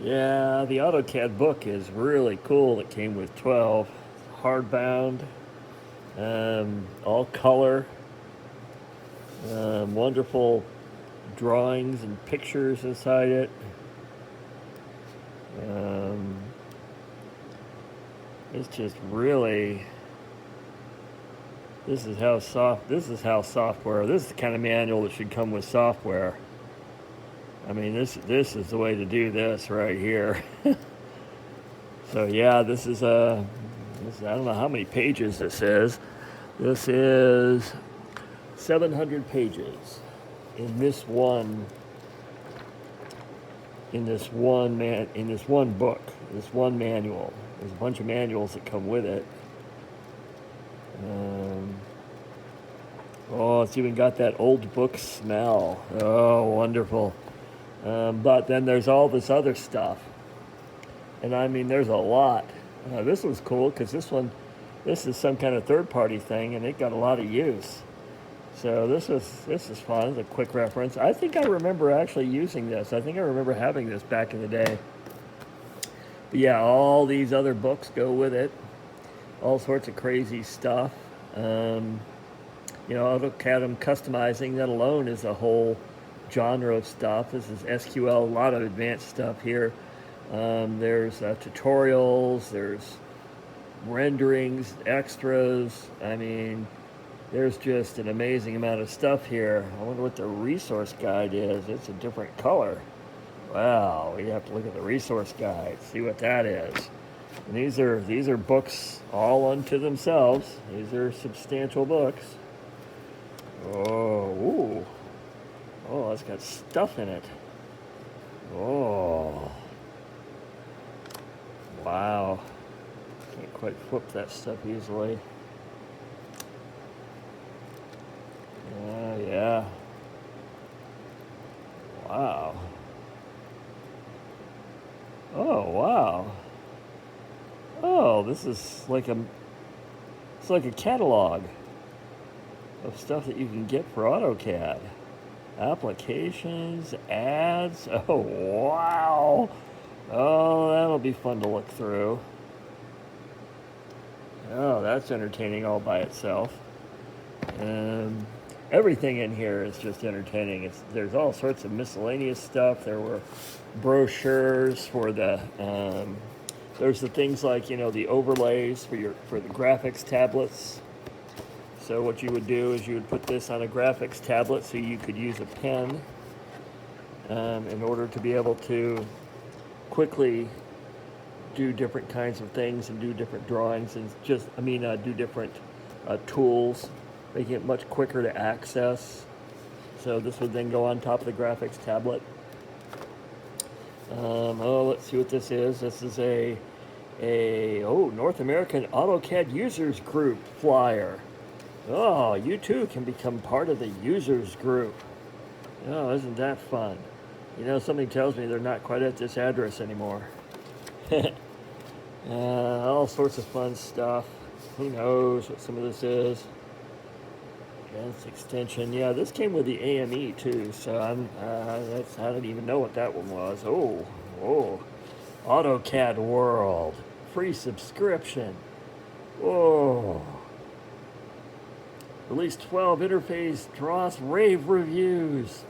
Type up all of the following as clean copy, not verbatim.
Yeah, the AutoCAD book is really cool. It came with 12, hardbound, all color, wonderful drawings and pictures inside it. Um, it's just really, this is how software, this is the kind of manual that should come with software. I mean, this is the way to do this right here. So yeah, I don't know how many pages this is. This is 700 pages in this one in this one book, this one manual. There's a bunch of manuals that come with it. Oh, it's even got that old book smell. Oh, wonderful. But then there's all this other stuff. And I mean, there's a lot. This was cool because this is some kind of third-party thing, and it got a lot of use. So this is fun. It's a quick reference. I think I remember actually using this. I think I remember having this back in the day. But yeah, all these other books go with it. All sorts of crazy stuff. AutoCAD and customizing, that alone is a whole genre of stuff. This is SQL, a lot of advanced stuff here. There's tutorials, there's renderings, extras. I mean, there's just an amazing amount of stuff here. I wonder what the resource guide is. It's a different color. Wow, we have to look at the resource guide, see what that is. And these are books all unto themselves. These are substantial books. Oh, ooh. Oh, it's got stuff in it. Oh. Wow. Can't quite flip that stuff easily. Yeah. Wow. Oh, wow. Oh, it's like a catalog of stuff that you can get for AutoCAD. Applications, ads. Oh, wow. Oh, that'll be fun to look through. Oh, that's entertaining all by itself. Everything in here is just entertaining. There's all sorts of miscellaneous stuff. There were brochures for there's the things like, the overlays for the graphics tablets. So what you would do is you would put this on a graphics tablet so you could use a pen in order to be able to quickly do different kinds of things and do different drawings and do different tools, making it much quicker to access. So this would then go on top of the graphics tablet. Let's see what this is. This is a North American AutoCAD Users Group flyer. Oh, you too can become part of the users group. Oh, isn't that fun? Something tells me they're not quite at this address anymore. All sorts of fun stuff. Who knows what some of this is? Advanced extension. Yeah, this came with the AME too, so I don't even know what that one was. Oh. AutoCAD World. Free subscription. Whoa. Release 12 interface Dross rave reviews.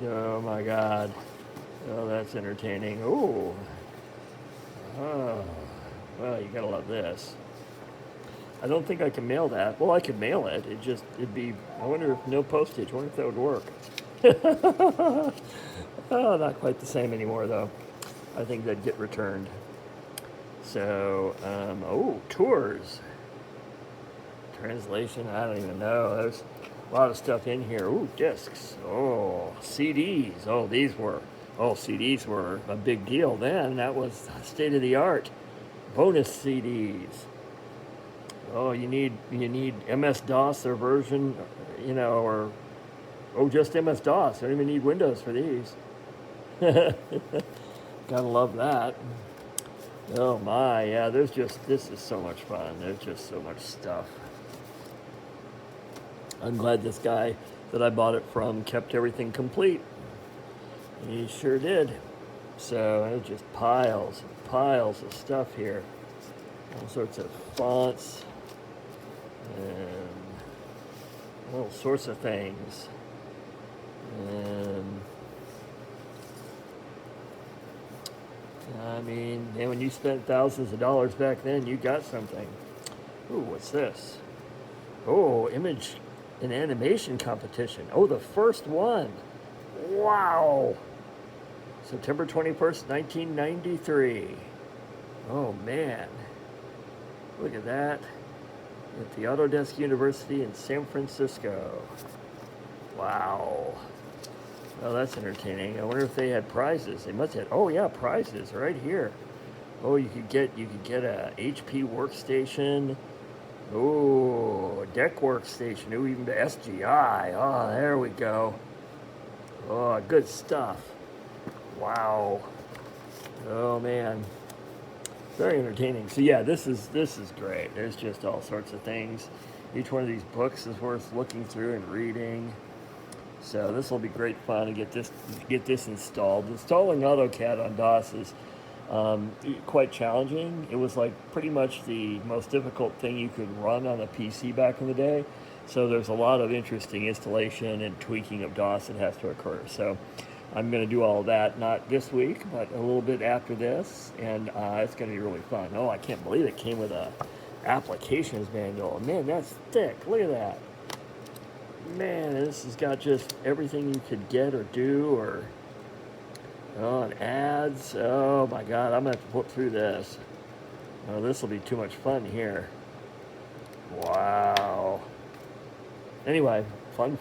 Oh my god. Oh, that's entertaining. Oh. Well, you gotta love this. I don't think I can mail that. Well, I could mail it. I wonder if no postage. I wonder if that would work. Oh, not quite the same anymore, though. I think that'd get returned. So, tours. Translation, I don't even know. There's a lot of stuff in here. Ooh, discs. Oh, CDs. CDs were a big deal then. That was state of the art. Bonus CDs. Oh, you need MS-DOS, their version, just MS-DOS. I don't even need Windows for these. Gotta love that. Oh my, yeah, this is so much fun. There's just so much stuff. I'm glad this guy that I bought it from kept everything complete. He sure did. So there's just piles and piles of stuff here. All sorts of fonts and all sorts of things. And I mean, and when you spent thousands of dollars back then, you got something. Ooh, what's this? Oh, image and animation competition. Oh, the first one. Wow. September 21st, 1993. Oh, man. Look at that. At the Autodesk University in San Francisco. Wow. Oh, that's entertaining. I wonder if they had prizes. They must have. Oh, yeah, prizes right here. Oh, you could get a HP workstation. Oh, deck workstation. Oh, even the SGI. Oh, there we go. Oh, good stuff. Wow. Oh man. Very entertaining. So yeah, this is great. There's just all sorts of things. Each one of these books is worth looking through and reading. So this will be great fun to get this installed. Installing AutoCAD on DOS is quite challenging. It was like pretty much the most difficult thing you could run on a PC back in the day. So there's a lot of interesting installation and tweaking of DOS that has to occur. So I'm going to do all of that, not this week, but a little bit after this, and it's going to be really fun. Oh, I can't believe it came with a applications manual. Man, that's thick. Look at that. Man, this has got just everything you could get or do, or and ads. Oh my God, I'm going to have to flip through this. Oh, this will be too much fun here. Wow. Anyway, fun.